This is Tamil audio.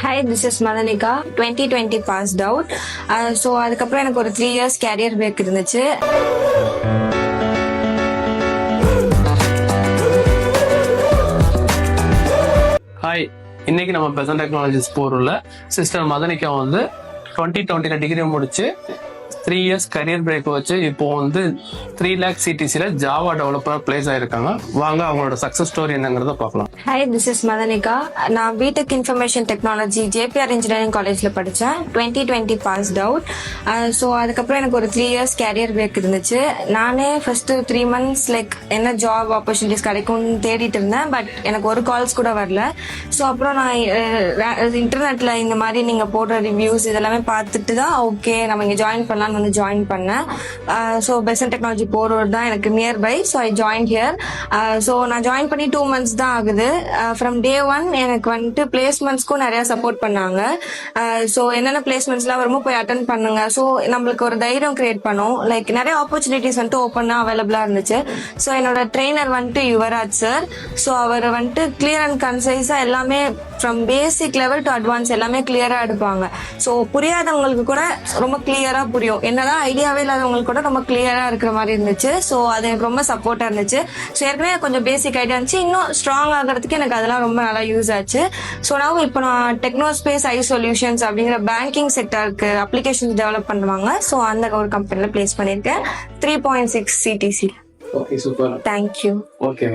Hi, this is Madhanika. 2020 passed out. So அதுக்கப்புறம் எனக்கு ஒரு 3 years கேரியர் பிரேக் இருந்துச்சு. ஹாய், இன்னைக்கு நம்ம பெசன்ட் டெக்னாலஜிஸ் போர்ல சிஸ்டர் மதனிகா வந்து 2020 டிகிரி முடிச்சு 3 years கரியர் பிரேக் வச்சு இப்போ வந்து 3 lakh CTCல ஜாவா டெவலப்பர் பிளேஸ் ஆயிருக்காங்க. வாங்க அவங்களோட சக்சஸ் ஸ்டோரி என்னங்கிறத பார்க்கலாம். Hi, this is Madhanika. நான் BTech information technology JPR engineering காலேஜ்ல படித்தேன். 2020 passed out. ஸோ அதுக்கப்புறம் எனக்கு ஒரு 3 years கேரியர் பிரேக் இருந்துச்சு. நானே ஃபர்ஸ்ட் 3 months லைக் என்ன ஜாப் ஆப்பர்ச்சுனிட்டிஸ் கிடைக்கும்னு தேடிட்டு இருந்தேன். பட் எனக்கு ஒரு கால்ஸ் கூட வரல. ஸோ அப்புறம் நான் இன்டர்நெட்ல இந்த மாதிரி நீங்க போடுற ரிவ்யூஸ் இதெல்லாமே பார்த்துட்டு தான் ஓகே நம்ம இங்க ஜாயின் பண்ணலாம் வந்து ஜாயின் பண்ணேன். ஸோ பெசன்ட் டெக்னாலஜி போர்டு தான் எனக்கு nearby. So I join here. So நான் ஜாயின் பண்ணி 2 months தான் ஆகுது. ஃப்ரம் டே 1 எனக்கு வந்துட்டு பிளேஸ்மெண்ட்ஸ்க்கும் நிறைய சப்போர்ட் பண்ணாங்க. ஸோ என்னென்ன பிளேஸ்மெண்ட்ஸ்லாம் வருமோ போய் அட்டன் பண்ணுங்க. ஸோ நம்மளுக்கு ஒரு தைரியம் கிரியேட் பண்ணும். லைக் நிறைய ஆப்பர்ச்சுனிட்டிஸ் வந்துட்டு ஓப்பனா அவைலபிளா இருந்துச்சு. ஸோ என்னோட ட்ரெயினர் வந்துட்டு யுவராஜ் சார். ஸோ அவர் வந்துட்டு கிளியர் அண்ட் கன்சைஸா எல்லாமே from basic level to advance எல்லாமே கிளியரா எடுப்பாங்க. ஸோ புரியாதவங்களுக்கு கூட ரொம்ப கிளியரா புரியும். என்னதான் ஐடியாவே இல்லாதவங்களுக்கு கூட ரொம்ப கிளியரா இருக்கிற மாதிரி இருந்துச்சு. ஸோ அது எனக்கு ரொம்ப சப்போர்ட்டா இருந்துச்சு. ஸோ ஏற்கனவே கொஞ்சம் பேசிக் ஐடியா இருந்துச்சு. இன்னும் ஸ்ட்ராங் ஆகிறதுக்கு எனக்கு அதெல்லாம் ரொம்ப நல்லா யூஸ் ஆச்சு. ஸோ இப்போ நான் டெக்னோஸ்பேஸ் ஐ சொல்யூஷன்ஸ் அப்படிங்கிற பேங்கிங் செக்டருக்கு அப்ளிகேஷன்ஸ் டெவலப் பண்ணுவாங்க. ஸோ அந்த ஒரு கம்பெனில பிளேஸ் பண்ணியிருக்கேன். 3.6 CTC. Okay, super. Thank you. Okay.